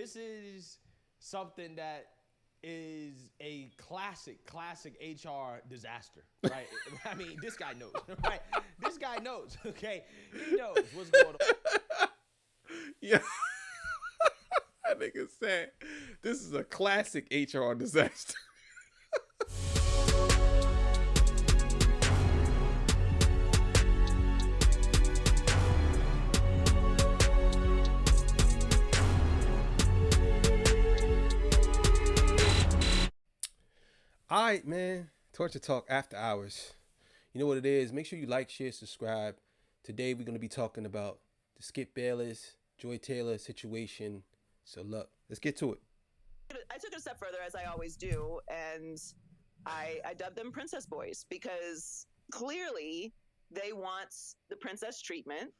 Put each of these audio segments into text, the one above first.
this is something that is a classic HR disaster, right? I mean, this guy knows, right? This guy knows, okay? He knows what's going on. Yeah. That nigga said, this is a classic HR disaster. All right, man. Torture Talk After Hours. You know what it is. Make sure you like, share, subscribe. Today we're going to be talking about the Skip Bayless, Joy Taylor situation. So look, let's get to it. I took it a step further, as I always do, and I dubbed them Princess Boys because clearly they want the princess treatment.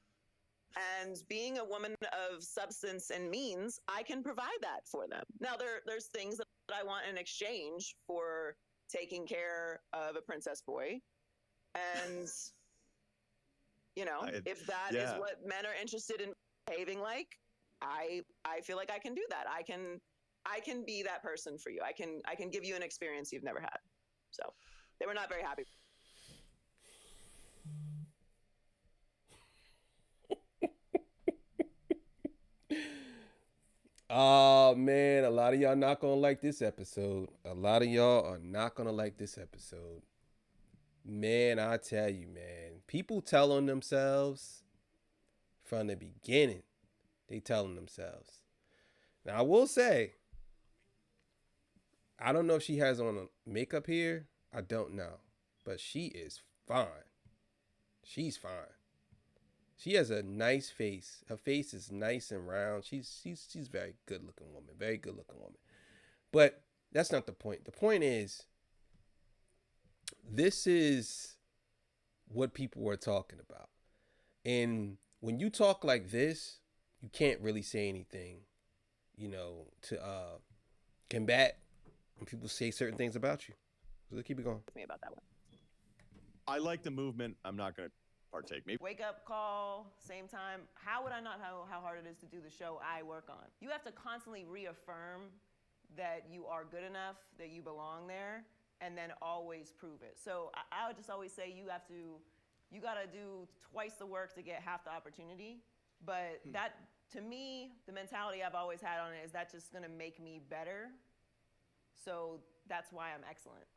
And being a woman of substance and means, I can provide that for them. Now, there's things that I want in exchange for taking care of a princess boy. And, you know, if that is what men are interested in behaving like, I feel like I can do that. I can be that person for you. I can give you an experience you've never had. So they were not very happy. Oh, man, a lot of y'all not going to like this episode. A lot of y'all are not going to like this episode. Man, I tell you, man. People telling themselves from the beginning. They telling themselves. Now, I will say, I don't know if she has on a makeup here. I don't know. But she is fine. She's fine. She has a nice face. Her face is nice and round. She's a very good looking woman. Very good looking woman. But that's not the point. The point is, this is what people are talking about. And when you talk like this, you can't really say anything, you know, to combat when people say certain things about you. So let's keep it going. Me about that one. I like the movement. I'm not going to partake. Maybe. Wake up call, same time. How would I not know how hard it is to do the show I work on? You have to constantly reaffirm that you are good enough, that you belong there, and then always prove it. So I would just always say you got to do twice the work to get half the opportunity. But that, to me, the mentality I've always had on it is that just going to make me better. So that's why I'm excellent.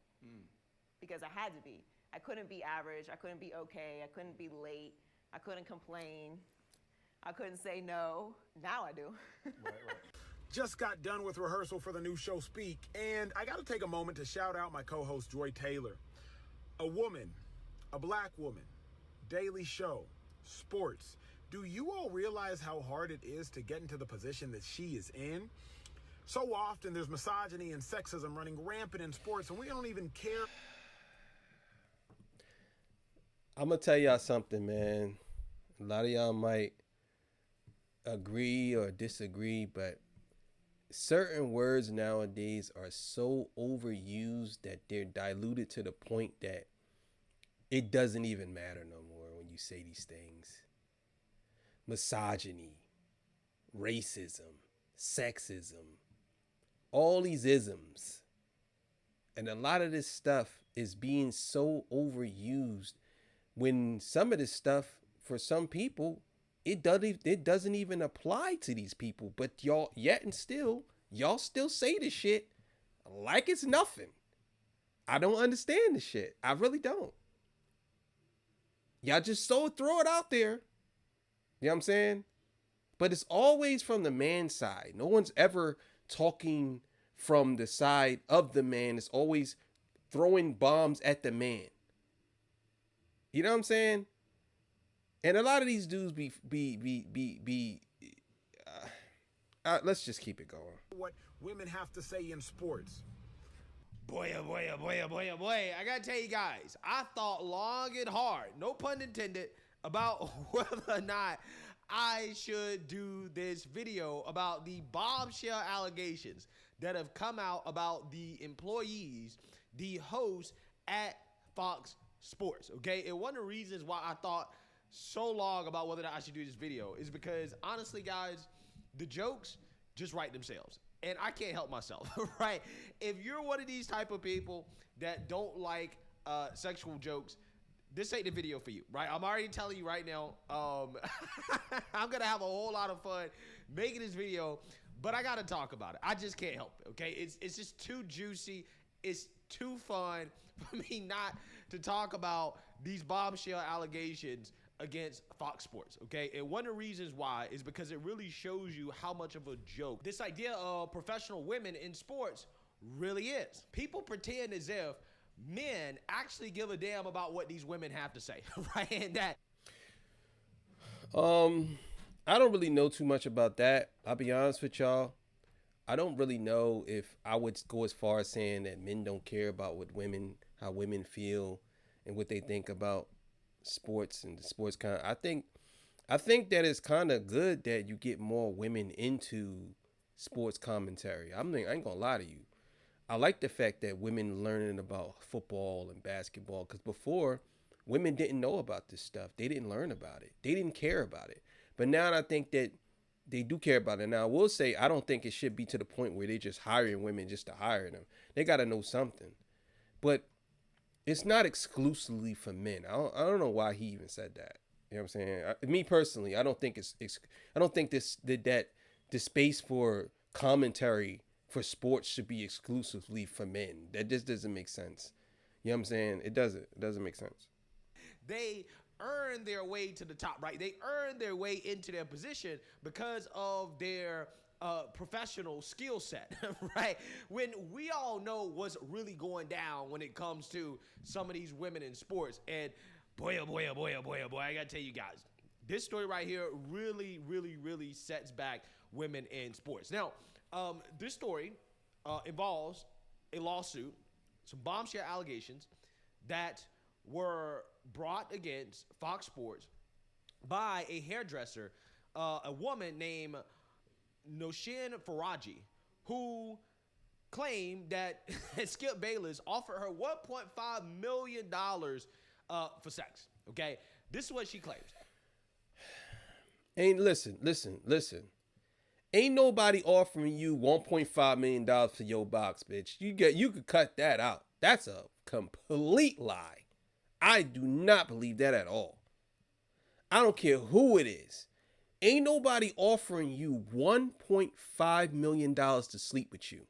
Because I had to be. I couldn't be average. I couldn't be okay. I couldn't be late. I couldn't complain. I couldn't say no. Now I do. Right. Just got done with rehearsal for the new show Speak, and I got to take a moment to shout out my co-host Joy Taylor. A woman, a black woman, daily show, sports. Do you all realize how hard it is to get into the position that she is in? So often there's misogyny and sexism running rampant in sports, and we don't even care. I'm going to tell y'all something, man. A lot of y'all might agree or disagree, but certain words nowadays are so overused that they're diluted to the point that it doesn't even matter no more when you say these things. Misogyny, racism, sexism, all these isms. And a lot of this stuff is being so overused when some of this stuff, for some people, it doesn't even apply to these people. But y'all, y'all still say this shit like it's nothing. I don't understand this shit. I really don't. Y'all just throw it out there. You know what I'm saying? But it's always from the man's side. No one's ever talking from the side of the man. It's always throwing bombs at the man. You know what I'm saying? And a lot of these dudes let's just keep it going. What women have to say in sports. Boy, oh boy, oh boy, oh boy, oh boy. I gotta tell you guys, I thought long and hard, no pun intended, about whether or not I should do this video about the bombshell allegations that have come out about the employees, the hosts at Fox Sports, okay? And one of the reasons why I thought so long about whether or not I should do this video is because, honestly, guys, the jokes just write themselves. And I can't help myself, right? If you're one of these type of people that don't like sexual jokes, this ain't the video for you, right? I'm already telling you right now, I'm going to have a whole lot of fun making this video, but I got to talk about it. I just can't help it, okay? It's just too juicy. It's too fun for me not to talk about these bombshell allegations against Fox Sports, okay? And one of the reasons why is because it really shows you how much of a joke this idea of professional women in sports really is. People pretend as if men actually give a damn about what these women have to say, right? And that I don't really know too much about that. I'll be honest with y'all. I don't really know if I would go as far as saying that men don't care about how women feel and what they think about sports and the sports kind. I think that it's kind of good that you get more women into sports commentary. I ain't gonna lie to you. I like the fact that women learning about football and basketball, because before, women didn't know about this stuff. They didn't learn about it. They didn't care about it. But now I think that they do care about it. Now, I will say I don't think it should be to the point where they're just hiring women just to hire them. They got to know something. But it's not exclusively for men. I don't know why he even said that. You know what I'm saying? Me personally, I don't think I don't think that the space for commentary for sports should be exclusively for men. That just doesn't make sense. You know what I'm saying? It doesn't make sense. they earn their way to the top, right? They earn their way into their position because of their professional skill set, right? When we all know what's really going down when it comes to some of these women in sports. And boy, oh boy, oh boy, oh boy, oh boy, I gotta tell you guys, this story right here really, really, really sets back women in sports. Now, this story involves a lawsuit, some bombshell allegations that were brought against Fox Sports by a hairdresser, a woman named Noshin Faraji, who claimed that Skip Bayless offered her $1.5 million for sex. Okay, this is what she claims. Ain't listen. Ain't nobody offering you $1.5 million for your box, bitch. You could cut that out. That's a complete lie. I do not believe that at all. I don't care who it is. Ain't nobody offering you $1.5 million to sleep with you.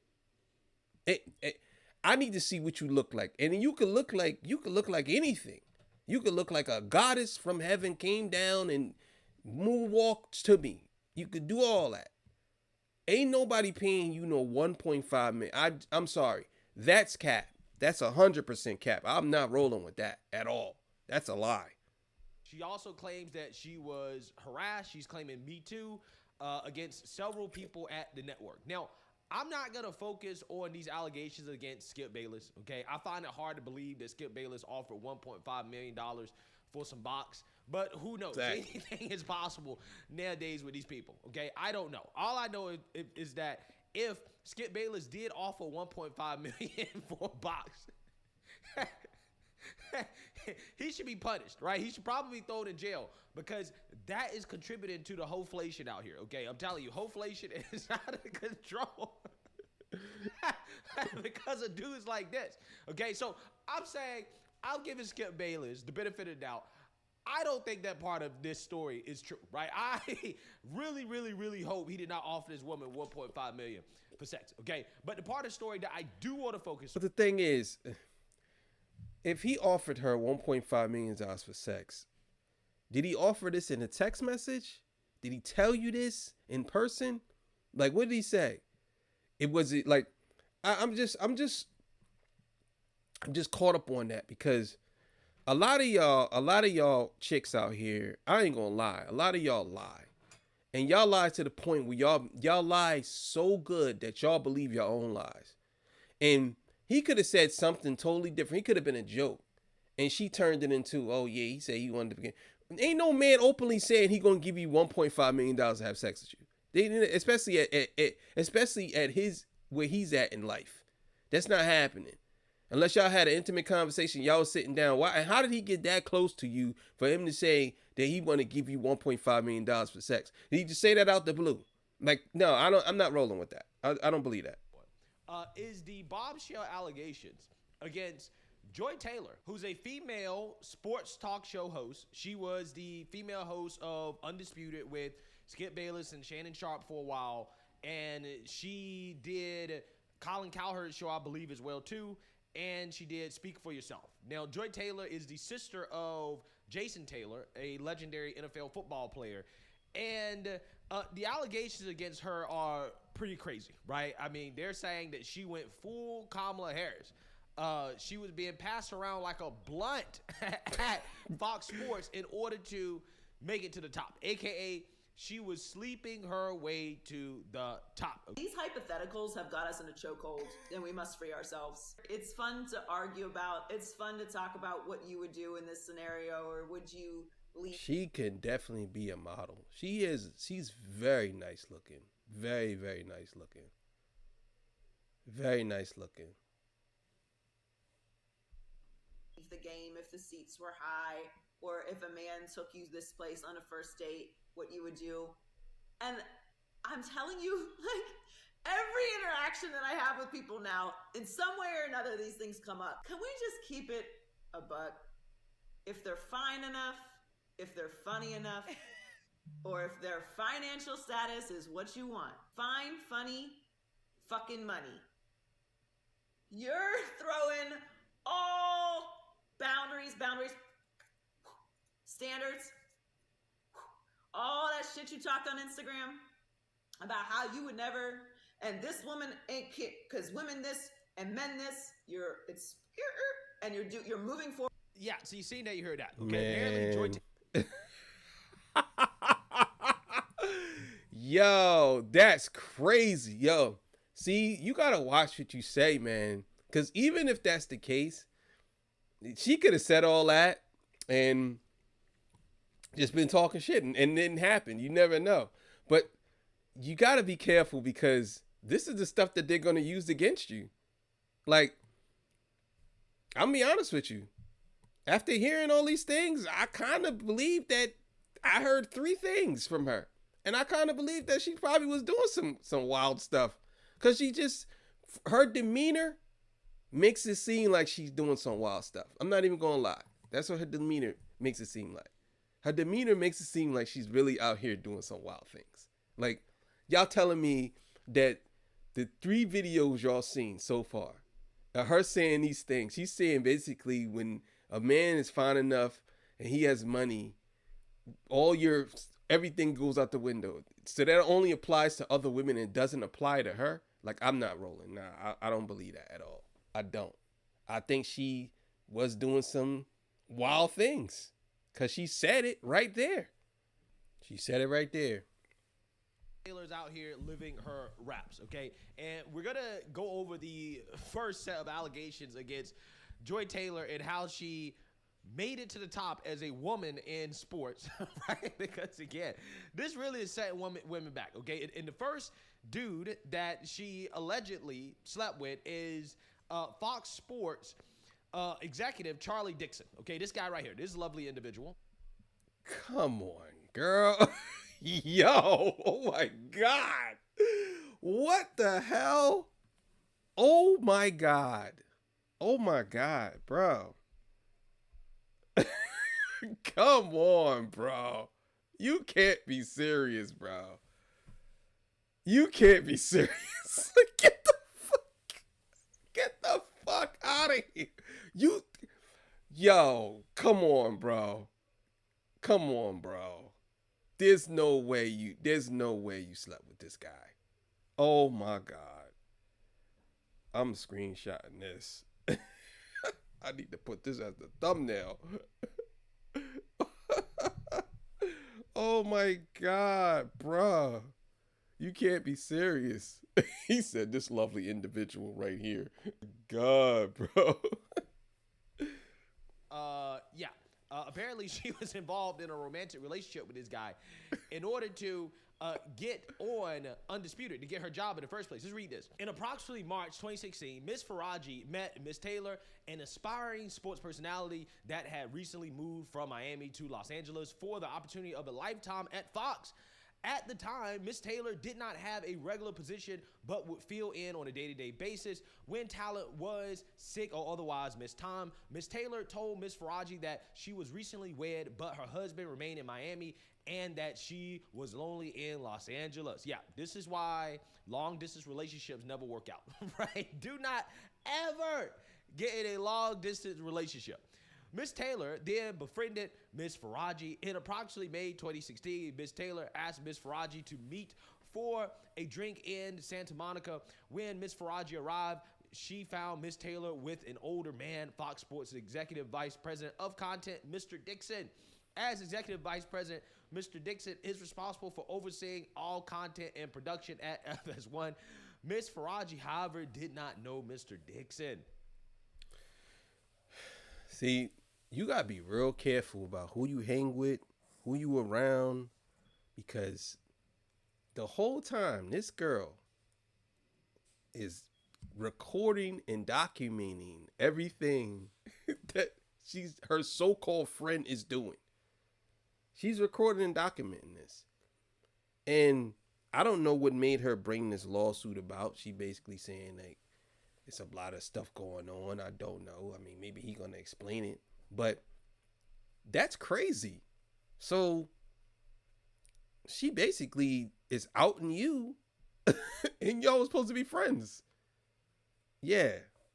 I need to see what you look like. And you could look like anything. You could look like a goddess from heaven came down and moonwalked to me. You could do all that. Ain't nobody paying you no 1.5 million. I'm sorry. That's cap. That's 100% cap. I'm not rolling with that at all. That's a lie. She also claims that she was harassed. She's claiming Me Too against several people at the network. Now, I'm not going to focus on these allegations against Skip Bayless, okay? I find it hard to believe that Skip Bayless offered $1.5 million for some box, but who knows? Exactly. Anything is possible nowadays with these people, okay? I don't know. All I know is that if Skip Bayless did offer $1.5 million for a box, he should be punished, right? He should probably be thrown in jail because that is contributing to the hoflation out here, okay? I'm telling you, hoflation is out of control because of dudes like this, okay? So I'm saying I'm giving Skip Bayless the benefit of the doubt. I don't think that part of this story is true, right? I really, really, really hope he did not offer this woman $1.5 million for sex, okay? But the part of the story that I do want to focus on. But the thing is, if he offered her $1.5 million for sex, did he offer this in a text message? Did he tell you this in person? Like, what did he say? I'm just caught up on that because a lot of y'all chicks out here, I ain't gonna lie, a lot of y'all lie. And y'all lie to the point where y'all lie so good that y'all believe your own lies. And he could have said something totally different. He could have been a joke. And she turned it into, oh yeah, he said he wanted to begin. Ain't no man openly saying he gonna give you $1.5 million to have sex with you. Especially at his where he's at in life. That's not happening. Unless y'all had an intimate conversation, y'all was sitting down. Why? And how did he get that close to you for him to say that he want to give you $1.5 million for sex? Did he just say that out the blue? Like, no, I'm not rolling with that. I don't believe that. Is the bombshell allegations against Joy Taylor, who's a female sports talk show host. She was the female host of Undisputed with Skip Bayless and Shannon Sharp for a while, and she did Colin Cowherd's show, I believe, as well too, and she did Speak for Yourself. Now, Joy Taylor is the sister of Jason Taylor, a legendary NFL football player, and the allegations against her are pretty crazy, right? I mean, they're saying that she went full Kamala Harris. She was being passed around like a blunt at Fox Sports in order to make it to the top, aka she was sleeping her way to the top. These hypotheticals have got us in a chokehold, and we must free ourselves. It's fun to argue about. It's fun to talk about what you would do in this scenario, or would you leave? She can definitely be a model. She's very nice looking. Very, very nice looking. Very nice looking. The game, if the seats were high, or if a man took you this place on a first date, what you would do. And I'm telling you, like, every interaction that I have with people now, in some way or another, these things come up. Can we just keep it a buck? If they're fine enough, if they're funny enough, or if their financial status is what you want. Fine, funny, fucking money. You're throwing all boundaries, standards, all that shit you talked on Instagram about how you would never, and this woman ain't kid, because women this and men this, you're moving forward. Yeah, so you seen that, you heard that. Okay, apparently Joy Yo, that's crazy. Yo, see, you gotta watch what you say, man, because even if that's the case, she could have said all that and just been talking shit and it didn't happen. You never know. But you got to be careful because this is the stuff that they're going to use against you. Like, I'm going to be honest with you. After hearing all these things, I kind of believe that I heard 3 things from her. And I kind of believe that she probably was doing some wild stuff. Because her demeanor makes it seem like she's doing some wild stuff. I'm not even going to lie. That's what her demeanor makes it seem like. Her demeanor makes it seem like she's really out here doing some wild things. Like, y'all telling me that the 3 videos y'all seen so far, her saying these things, she's saying basically when a man is fine enough and he has money, everything goes out the window. So that only applies to other women and doesn't apply to her. Like, I'm not rolling. Nah, I don't believe that at all. I don't. I think she was doing some wild things. Because she said it right there. She said it right there. Taylor's out here living her raps, okay? And we're going to go over the first set of allegations against Joy Taylor and how she made it to the top as a woman in sports, right? Because, again, this really is setting women back, okay? And the first dude that she allegedly slept with is Fox Sports executive Charlie Dixon. Okay, this guy right here, this lovely individual. Come on, girl. Yo, oh my God. What the hell? Oh my God. Oh my God, bro. Come on, bro. You can't be serious, bro. You can't be serious. Get the fuck out of here. Yo, come on, bro. Come on, bro. There's no way you slept with this guy. Oh my God. I'm screenshotting this. I need to put this as the thumbnail. Oh my God, bro. You can't be serious. He said this lovely individual right here. God, bro. Yeah. Apparently she was involved in a romantic relationship with this guy in order to get on Undisputed, to get her job in the first place. Let's read this. In approximately March 2016, Miss Faraji met Miss Taylor, an aspiring sports personality that had recently moved from Miami to Los Angeles for the opportunity of a lifetime at Fox. At the time, Miss Taylor did not have a regular position, but would fill in on a day-to-day basis when talent was sick or otherwise missed time. Miss Taylor told Miss Faraji that she was recently wed, but her husband remained in Miami and that she was lonely in Los Angeles. Yeah, this is why long-distance relationships never work out, right? Do not ever get in a long-distance relationship. Miss Taylor then befriended Miss Faraji. In approximately May 2016, Miss Taylor asked Miss Faraji to meet for a drink in Santa Monica. When Miss Faraji arrived, she found Miss Taylor with an older man, Fox Sports Executive Vice President of Content, Mr. Dixon. As Executive Vice President, Mr. Dixon is responsible for overseeing all content and production at FS1. Miss Faraji, however, did not know Mr. Dixon. See, you gotta be real careful about who you hang with, who you around, because the whole time this girl is recording and documenting everything that her so-called friend is doing. She's recording and documenting this. And I don't know what made her bring this lawsuit about. She basically saying like it's a lot of stuff going on. I don't know. I mean, maybe he's gonna explain it. But that's crazy. So she basically is outing you and y'all was supposed to be friends. Yeah,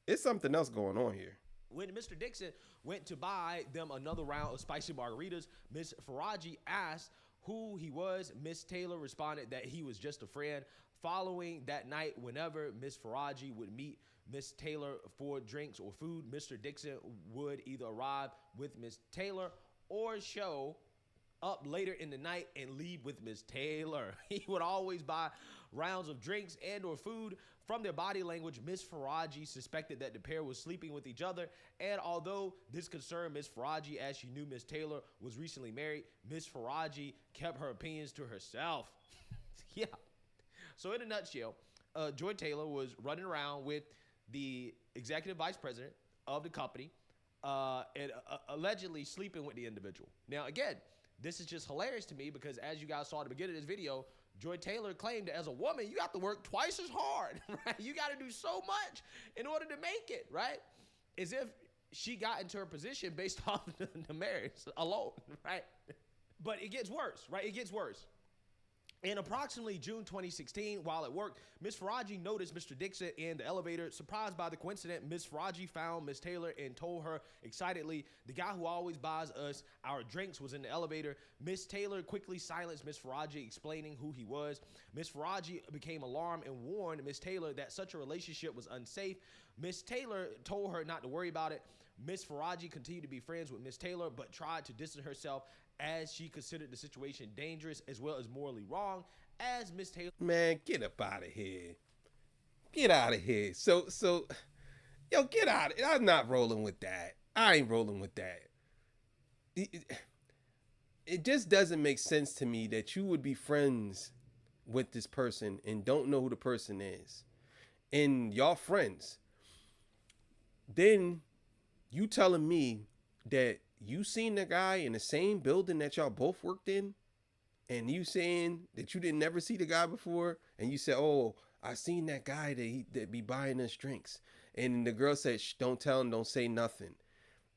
it's something else going on here. When Mr. Dixon went to buy them another round of spicy margaritas, Miss Faraji asked who he was. Miss Taylor responded that he was just a friend. Following that night, whenever Miss Faraji would meet Miss Taylor for drinks or food, Mr. Dixon would either arrive with Miss Taylor or show up later in the night and leave with Miss Taylor. He would always buy rounds of drinks and or food. From their body language, Miss Faraji suspected that the pair was sleeping with each other, and although this concerned Miss Faraji as she knew Miss Taylor was recently married, Miss Faraji kept her opinions to herself. Yeah. So in a nutshell, Joy Taylor was running around with the executive vice president of the company and allegedly sleeping with the individual. Now, again, this is just hilarious to me because as you guys saw at the beginning of this video, Joy Taylor claimed that as a woman, you have to work twice as hard, right? You got to do so much in order to make it, right? As if she got into her position based off the marriage alone, right? But it gets worse, right? It gets worse. In approximately June 2016, while at work, Miss Faraji noticed Mr. Dixon in the elevator. Surprised by the coincidence, Miss Faraji found Miss Taylor and told her excitedly, the guy who always buys us our drinks was in the elevator. Miss Taylor quickly silenced Miss Faraji, explaining who he was. Miss Faraji became alarmed and warned Miss Taylor that such a relationship was unsafe. Miss Taylor told her not to worry about it. Miss Faraji continued to be friends with Miss Taylor, but tried to distance herself as she considered the situation dangerous as well as morally wrong. As Miss Taylor, man, get up out of here. Get out of here. So, yo, get out. I'm not rolling with that. I ain't rolling with that. It just doesn't make sense to me that you would be friends with this person and don't know who the person is. And y'all friends. Then you telling me that you seen the guy in the same building that y'all both worked in, and you saying that you didn't never see the guy before, and you said, oh, I seen that guy that be buying us drinks. And the girl said, shh, don't tell him, don't say nothing.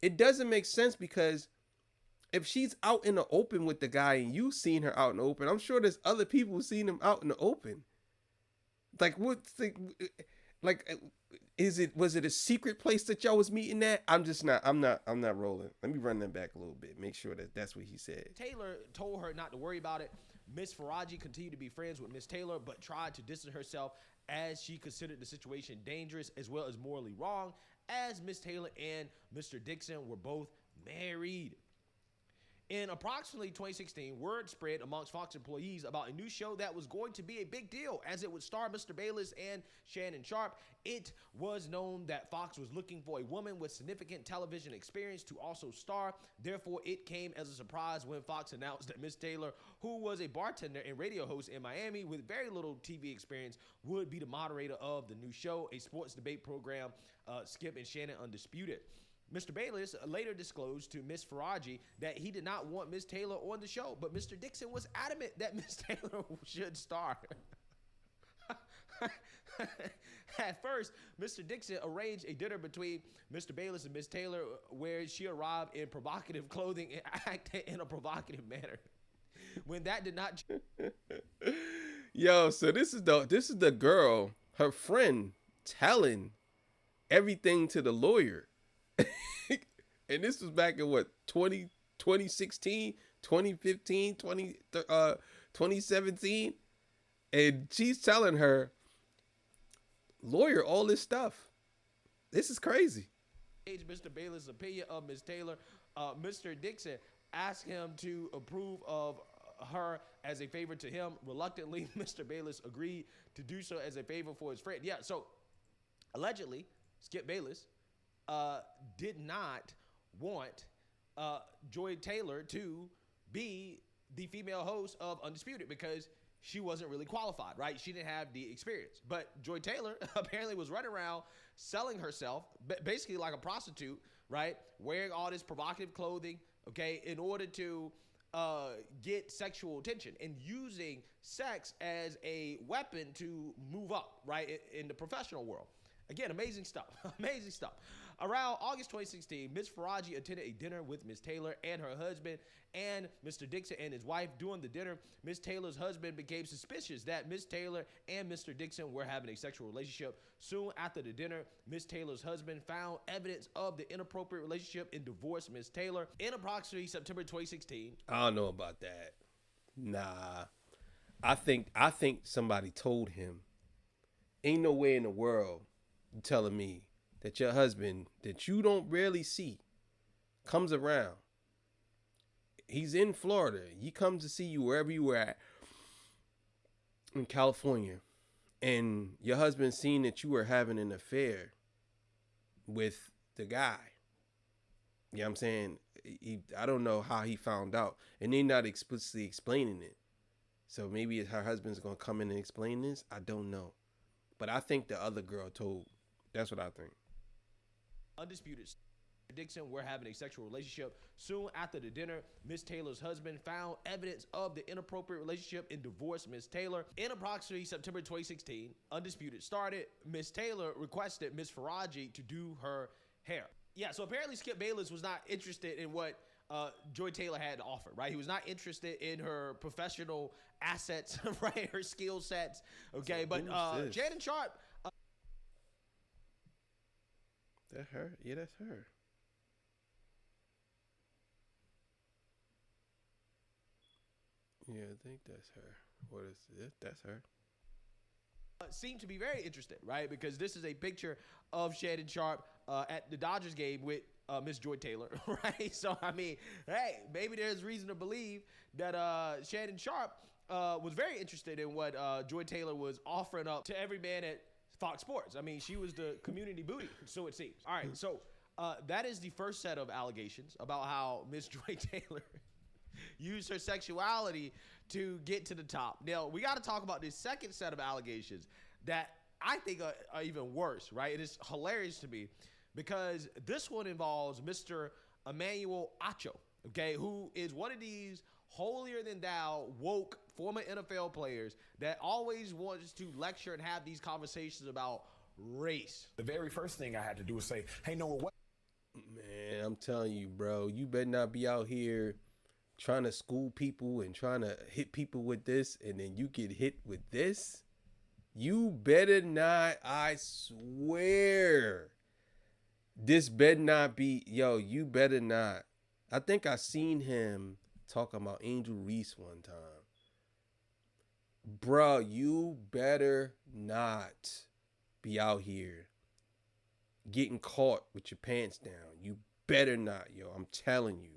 It doesn't make sense because if she's out in the open with the guy and you seen her out in the open, I'm sure there's other people who seen him out in the open. Like, what's the, like, was it a secret place that y'all was meeting at? I'm not rolling. Let me run that back a little bit. Make sure that that's what he said. Taylor told her not to worry about it. Miss Faraji continued to be friends with Miss Taylor, but tried to distance herself as she considered the situation dangerous as well as morally wrong, as Miss Taylor and Mr. Dixon were both married. In approximately 2016, word spread amongst Fox employees about a new show that was going to be a big deal as it would star Mr. Bayless and Shannon Sharpe. It was known that Fox was looking for a woman with significant television experience to also star. Therefore, it came as a surprise when Fox announced that Miss Taylor, who was a bartender and radio host in Miami with very little TV experience, would be the moderator of the new show, a sports debate program, Skip and Shannon Undisputed. Mr. Bayless later disclosed to Miss Faraji that he did not want Miss Taylor on the show, but Mr. Dixon was adamant that Miss Taylor should star. At first, Mr. Dixon arranged a dinner between Mr. Bayless and Miss Taylor where she arrived in provocative clothing and acted in a provocative manner. When that did not... Yo, so this is the girl, her friend, telling everything to the lawyer. And this was back in what, 2016, 2015, 2017. And she's telling her lawyer all this stuff. This is crazy. Mr. Bayless' opinion of Miss Taylor. Mr. Dixon asked him to approve of her as a favor to him. Reluctantly, Mr. Bayless agreed to do so as a favor for his friend. Yeah, so allegedly, Skip Bayless did not want Joy Taylor to be the female host of Undisputed because she wasn't really qualified, right? She didn't have the experience. But Joy Taylor apparently was running around selling herself, basically like a prostitute, right? Wearing all this provocative clothing, okay, in order to get sexual attention and using sex as a weapon to move up, right, in the professional world. Again, amazing stuff. Amazing stuff. Around August 2016, Ms. Faraji attended a dinner with Ms. Taylor and her husband and Mr. Dixon and his wife. During the dinner, Ms. Taylor's husband became suspicious that Ms. Taylor and Mr. Dixon were having a sexual relationship. Soon after the dinner, Ms. Taylor's husband found evidence of the inappropriate relationship and divorced Ms. Taylor. In approximately September 2016. I don't know about that. Nah. I think somebody told him, ain't no way in the world you telling me that your husband that you don't rarely see comes around. He's in Florida. He comes to see you wherever you were at in California. And your husband seen that you were having an affair with the guy. You know what I'm saying? I don't know how he found out. And they're not explicitly explaining it. So maybe her husband's going to come in and explain this. I don't know. But I think the other girl told. That's what I think. Undisputed. Dixon were having a sexual relationship. Soon after the dinner, Miss Taylor's husband found evidence of the inappropriate relationship and divorced Miss Taylor. In approximately September 2016, Undisputed started. Miss Taylor requested Miss Faraji to do her hair. Yeah, so apparently Skip Bayless was not interested in what Joy Taylor had to offer, right? He was not interested in her professional assets, right? Her skill sets, okay? But Shannon Sharpe. That her? Yeah, that's her. Yeah, I think that's her. What is this? That's her. Seemed to be very interested, right? Because this is a picture of Shannon Sharpe at the Dodgers game with Miss Joy Taylor, right? So, I mean, hey, maybe there's reason to believe that Shannon Sharpe was very interested in what Joy Taylor was offering up to every man at Fox Sports. I mean, she was the community booty, so it seems. All right, so that is the first set of allegations about how Miss Joy Taylor used her sexuality to get to the top. Now, we got to talk about this second set of allegations that I think are even worse, right? It is hilarious to me because this one involves Mr. Emmanuel Acho, okay, who is one of these holier-than-thou, woke former NFL players that always wants to lecture and have these conversations about race. The very first thing I had to do was say, hey, Noah, what? Man, I'm telling you, bro, you better not be out here trying to school people and trying to hit people with this, and then you get hit with this. You better not, I swear. This better not be, yo, you better not. I think I seen him talking about Angel Reese one time. Bro, you better not be out here getting caught with your pants down. You better not, yo. I'm telling you.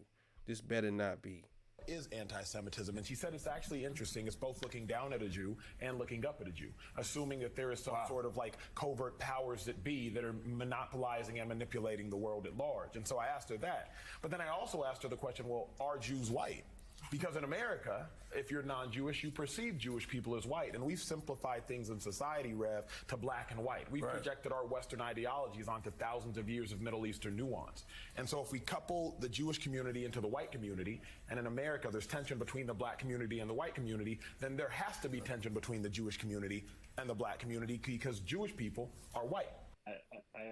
This better not be. Is anti-Semitism, and she said it's actually interesting. It's both looking down at a Jew and looking up at a Jew, assuming that there is some sort of like covert powers that be that are monopolizing and manipulating the world at large. And so I asked her that. But then I also asked her the question, well, are Jews white? Because in America, if you're non-Jewish, you perceive Jewish people as white. And we've simplified things in society, Rev, to black and white. We've projected our Western ideologies onto thousands of years of Middle Eastern nuance. And so if we couple the Jewish community into the white community, and in America there's tension between the black community and the white community, then there has to be tension between the Jewish community and the black community because Jewish people are white.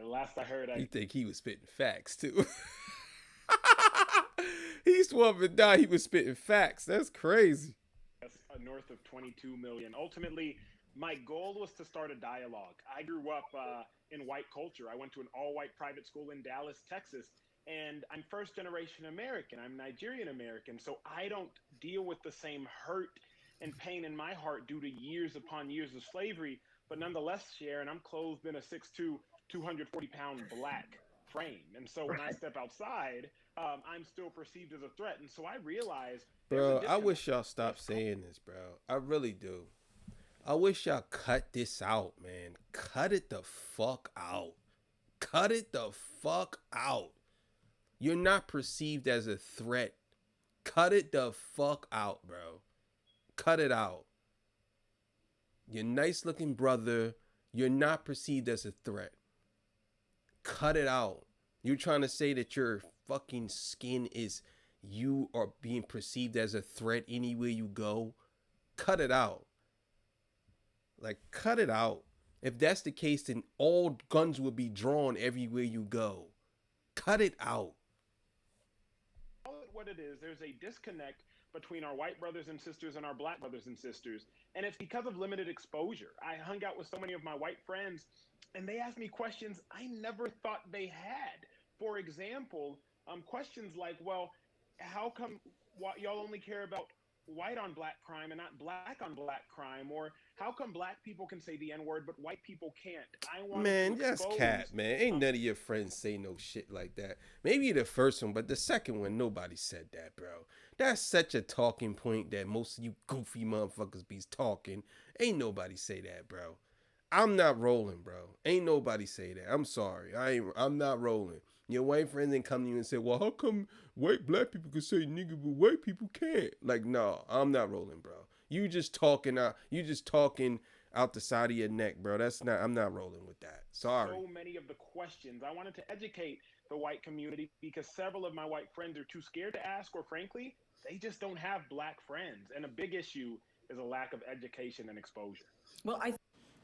Last I heard, You think he was spitting facts, too. He swore up and down he was spitting facts. That's crazy. North of 22 million. Ultimately, my goal was to start a dialogue. I grew up in white culture. I went to an all-white private school in Dallas, Texas, and I'm first-generation American. I'm Nigerian American, so I don't deal with the same hurt and pain in my heart due to years upon years of slavery. But nonetheless, Sharon, I'm clothed in a 6'2", 240-pound black frame. And so when I step outside, I'm still perceived as a threat. And so I realized... Bro, I wish y'all stopped saying this, bro. I really do. I wish y'all cut this out, man. Cut it the fuck out. Cut it the fuck out. You're not perceived as a threat. Cut it the fuck out, bro. Cut it out. Your nice looking brother, you're not perceived as a threat. Cut it out. You're trying to say that your fucking skin is, you are being perceived as a threat anywhere you go. Cut it out. Like, cut it out. If that's the case, then all guns will be drawn everywhere you go. Cut it out. Call it what it is. There's a disconnect between our white brothers and sisters and our black brothers and sisters. And it's because of limited exposure. I hung out with so many of my white friends, and they asked me questions I never thought they had. For example, questions like, well, how come y'all only care about white on black crime and not black on black crime? Or how come black people can say the N-word but white people can't? Man, that's cap, man. Ain't none of your friends say no shit like that. Maybe the first one, but the second one, nobody said that, bro. That's such a talking point that most of you goofy motherfuckers be talking. Ain't nobody say that, bro. I'm not rolling, bro. Ain't nobody say that. I'm sorry. I'm not rolling. Your white friends didn't come to you and say, well, how come black people can say nigga, but white people can't? Like, no, I'm not rolling, bro. You just talking out the side of your neck, bro. I'm not rolling with that. Sorry. So many of the questions. I wanted to educate the white community because several of my white friends are too scared to ask, or frankly, they just don't have black friends. And a big issue is a lack of education and exposure. Well,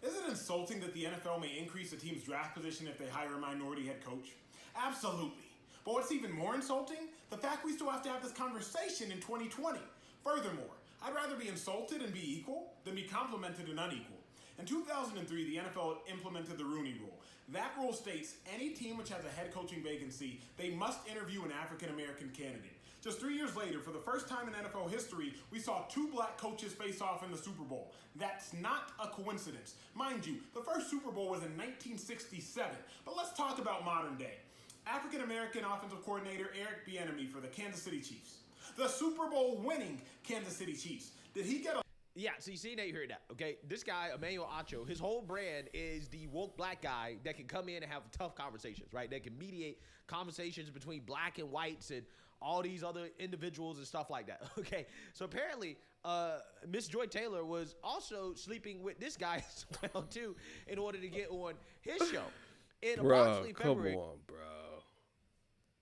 is it insulting that the NFL may increase a team's draft position if they hire a minority head coach? Absolutely. But what's even more insulting? The fact we still have to have this conversation in 2020. Furthermore, I'd rather be insulted and be equal than be complimented and unequal. In 2003, the NFL implemented the Rooney Rule. That rule states any team which has a head coaching vacancy, they must interview an African-American candidate. Just 3 years later, for the first time in NFL history, we saw two black coaches face off in the Super Bowl. That's not a coincidence. Mind you, the first Super Bowl was in 1967. But let's talk about modern day. African-American offensive coordinator Eric Bieniemy for the Kansas City Chiefs. The Super Bowl winning Kansas City Chiefs. Did he get a... Yeah, so you see, now you heard that, okay? This guy, Emmanuel Acho, his whole brand is the woke black guy that can come in and have tough conversations, right? That can mediate conversations between black and whites and all these other individuals and stuff like that, okay? So apparently, Miss Joy Taylor was also sleeping with this guy as well, too, in order to get on his show. In approximately February.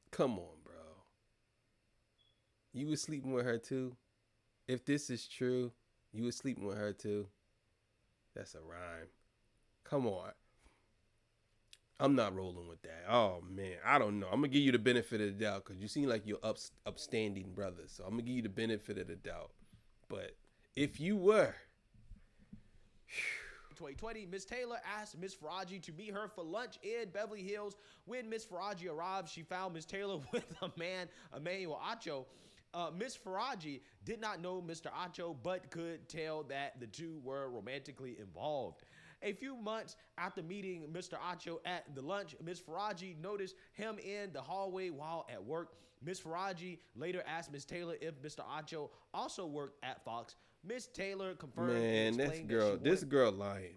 Come on, bro. You was sleeping with her, too? If this is true, you was sleeping with her, too? That's a rhyme. Come on. I'm not rolling with that. Oh, man. I don't know. I'm going to give you the benefit of the doubt because you seem like you're upstanding brother. So I'm going to give you the benefit of the doubt. But if you were... 2020, Miss Taylor asked Miss Faraji to meet her for lunch in Beverly Hills. When Miss Faraji arrived, she found Miss Taylor with a man, Emmanuel Acho. Miss Faraji did not know Mr. Acho, but could tell that the two were romantically involved. A few months after meeting Mr. Acho at the lunch, Miss Faraji noticed him in the hallway while at work. Miss Faraji later asked Miss Taylor if Mr. Acho also worked at Fox. Miss Taylor confirmed. Man, this girl lying.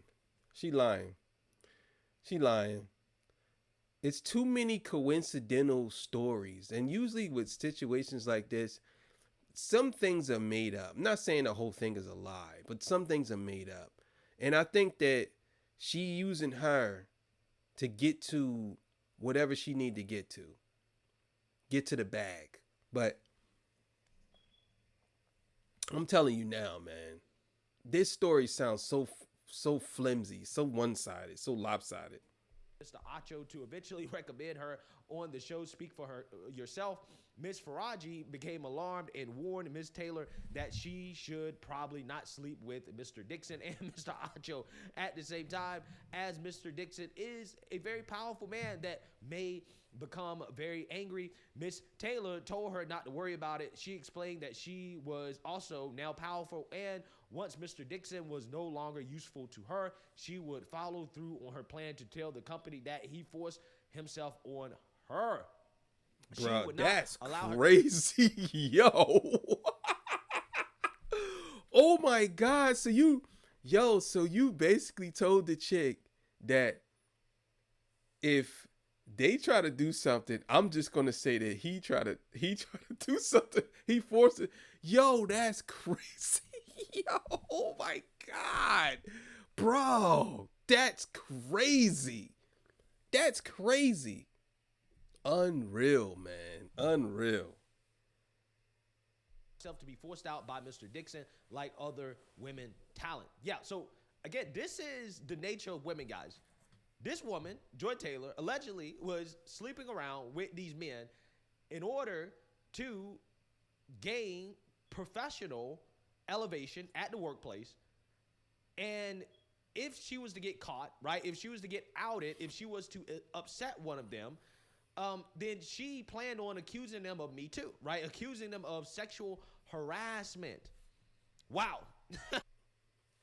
She lying. It's too many coincidental stories. And usually with situations like this, some things are made up. I'm not saying the whole thing is a lie, but some things are made up. And I think that she using her to get to whatever she need to get to the bag. But I'm telling you now, man, this story sounds so flimsy, so one-sided, so lopsided. Mr. Acho to eventually recommend her on the show Speak for Her Yourself. Miss Faraji became alarmed and warned Miss Taylor that she should probably not sleep with Mr. Dixon and Mr. Acho at the same time, as Mr. Dixon is a very powerful man that may become very angry. Miss Taylor told her not to worry about it. She explained that she was also now powerful, and once Mr. Dixon was no longer useful to her, she would follow through on her plan to tell the company that he forced himself on her. Bro, that's crazy. Yo. Oh my God. So you basically told the chick that if they try to do something, I'm just gonna say that he tried to do something. He forced it. Yo, that's crazy. Yo, oh my God. Bro, that's crazy. That's crazy. Unreal, man. Unreal. To be forced out by Mr. Dixon like other women talent. Yeah, so again, this is the nature of women, guys. This woman, Joy Taylor, allegedly was sleeping around with these men in order to gain professional elevation at the workplace. And if she was to get caught, right, if she was to get outed, if she was to upset one of them, then she planned on accusing them of Me Too, right? Accusing them of sexual harassment. Wow.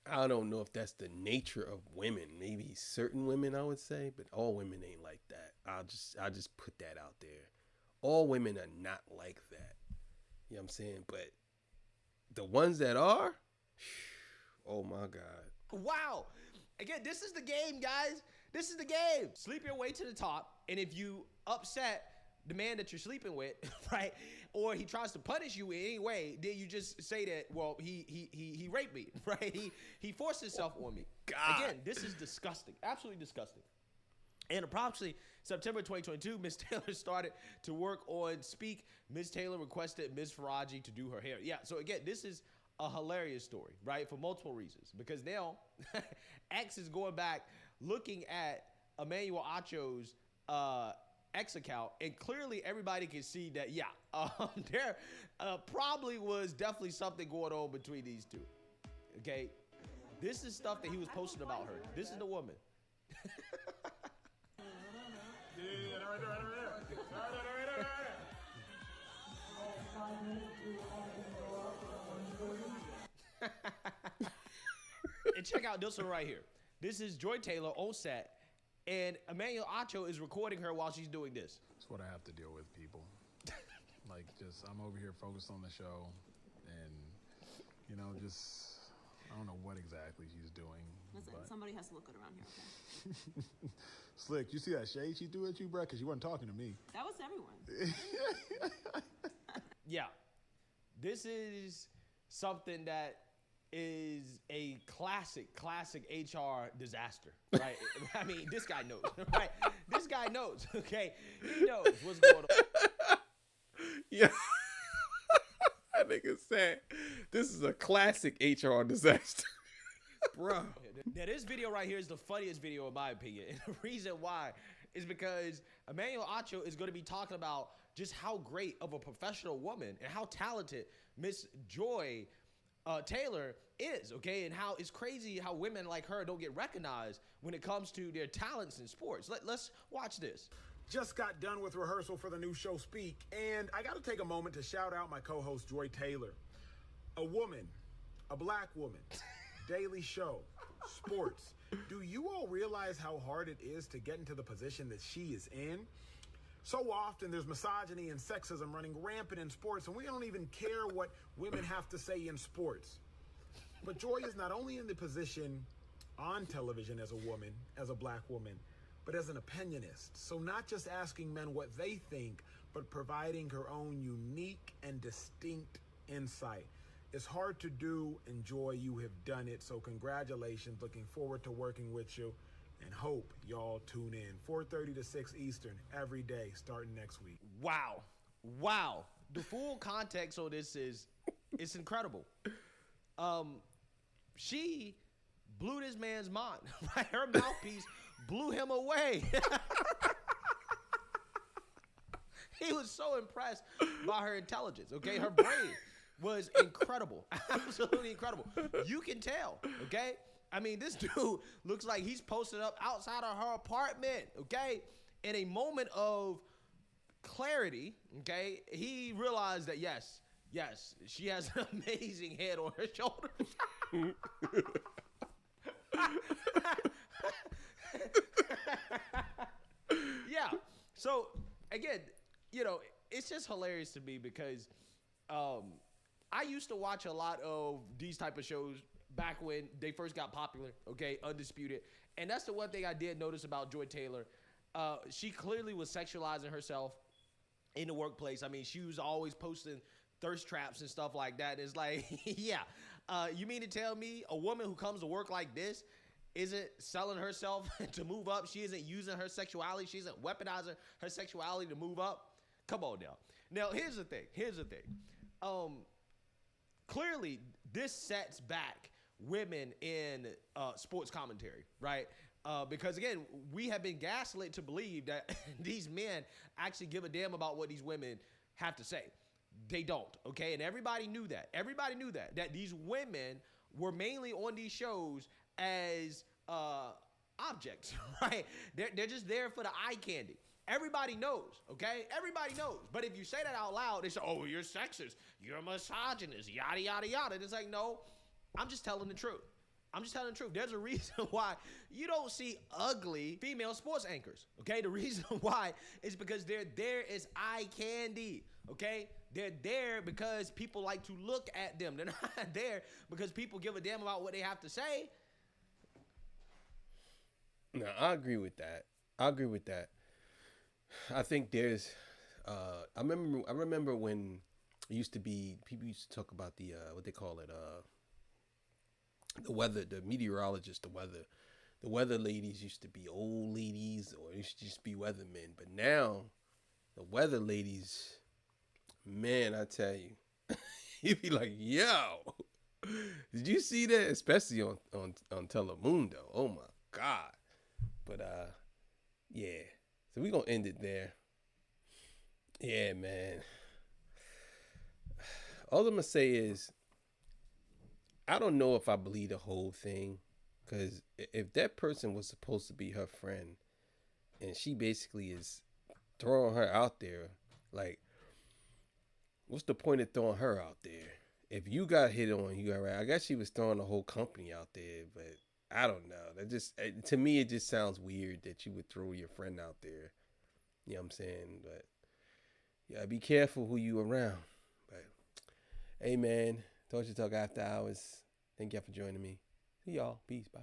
I don't know if that's the nature of women. Maybe certain women, I would say, but all women ain't like that. I'll just put that out there. All women are not like that. You know what I'm saying? But the ones that are, oh my God. Wow. Again, this is the game, guys. This is the game. Sleep your way to the top, and if you upset the man that you're sleeping with, right, or he tries to punish you in any way, then you just say that, well, he raped me, right? He forced himself on me. God. Again, this is disgusting. Absolutely disgusting. And approximately September 2022, Miss Taylor started to work on Speak. Miss Taylor requested Miss Faraji to do her hair. Yeah, so again, this is a hilarious story, right, for multiple reasons. Because now, X is going back, looking at Emmanuel Acho's X account, and clearly everybody can see that, yeah, there probably was definitely something going on between these two. Okay? This is stuff that he was posting about her. This is the woman. And check out this one right here. This is Joy Taylor on set, and Emmanuel Acho is recording her while she's doing this. That's what I have to deal with, people. Like, just, I'm over here focused on the show, and, you know, just, I don't know what exactly she's doing. Listen, somebody has to look good around here, okay? Slick, you see that shade she threw at you, bro? Because you weren't talking to me. That was everyone. Yeah. This is something that is a classic HR disaster, right? I mean, this guy knows, right? This guy knows, okay? He knows what's going on. Yeah. That nigga said, this is a classic HR disaster. Bro. Now, this video right here is the funniest video in my opinion. And the reason why is because Emmanuel Acho is going to be talking about just how great of a professional woman and how talented Miss Joy Taylor is, okay? And how it's crazy how women like her don't get recognized when it comes to their talents in sports. Let's watch this. Just got done with rehearsal for the new show Speak, and I got to take a moment to shout out my co-host Joy Taylor. A woman, a black woman, daily show, sports. Do you all realize how hard it is to get into the position that she is in? So often there's misogyny and sexism running rampant in sports, and we don't even care what women have to say in sports. But Joy is not only in the position on television as a woman, as a black woman, but as an opinionist. So not just asking men what they think, but providing her own unique and distinct insight. It's hard to do, and Joy, you have done it. So congratulations. Looking forward to working with you, and hope y'all tune in 4:30 to 6 Eastern every day starting next week. Wow. The full context on this it's incredible. She blew this man's mind. Right? Her mouthpiece blew him away. He was so impressed by her intelligence, okay? Her brain was incredible. Absolutely incredible. You can tell, okay? I mean, this dude looks like he's posted up outside of her apartment, okay? In a moment of clarity, okay, he realized that, yes, she has an amazing head on her shoulders. Yeah. So, again, it's just hilarious to me because I used to watch a lot of these type of shows back when they first got popular, okay, Undisputed. And that's the one thing I did notice about Joy Taylor. She clearly was sexualizing herself in the workplace. I mean, she was always posting thirst traps and stuff like that. It's like, yeah, you mean to tell me a woman who comes to work like this isn't selling herself to move up? She isn't using her sexuality. She isn't weaponizing her sexuality to move up? Come on now. Now, here's the thing. Clearly, this sets back women in sports commentary, right? Because, again, we have been gaslit to believe that these men actually give a damn about what these women have to say. They don't, okay? And everybody knew that. That these women were mainly on these shows as objects, right? They're just there for the eye candy. Everybody knows, okay? Everybody knows. But if you say that out loud, they say, oh, you're sexist, you're a misogynist, yada, yada, yada. And it's like, no, I'm just telling the truth. There's a reason why you don't see ugly female sports anchors, okay? The reason why is because they're there as eye candy, okay? They're there because people like to look at them. They're not there because people give a damn about what they have to say. No, I agree with that. I think there's, I remember when it used to be, people used to talk about the, what they call it, the weather, the meteorologists, the weather ladies used to be old ladies, or it used to just be weathermen. But now, the weather ladies, man, I tell you, you'd be like, yo, did you see that? Especially on Telemundo. Oh my God. But, yeah. So we're going to end it there. Yeah, man. All I'm going to say is, I don't know if I believe the whole thing. Because if that person was supposed to be her friend, and she basically is throwing her out there, like, what's the point of throwing her out there? If you got hit on, you got right. I guess she was throwing the whole company out there, but I don't know. That just, to me, it just sounds weird that you would throw your friend out there. You know what I'm saying? But yeah, be careful who you around. But hey, man, Torture Talk After Hours. Thank y'all for joining me. See y'all. Peace. Bye.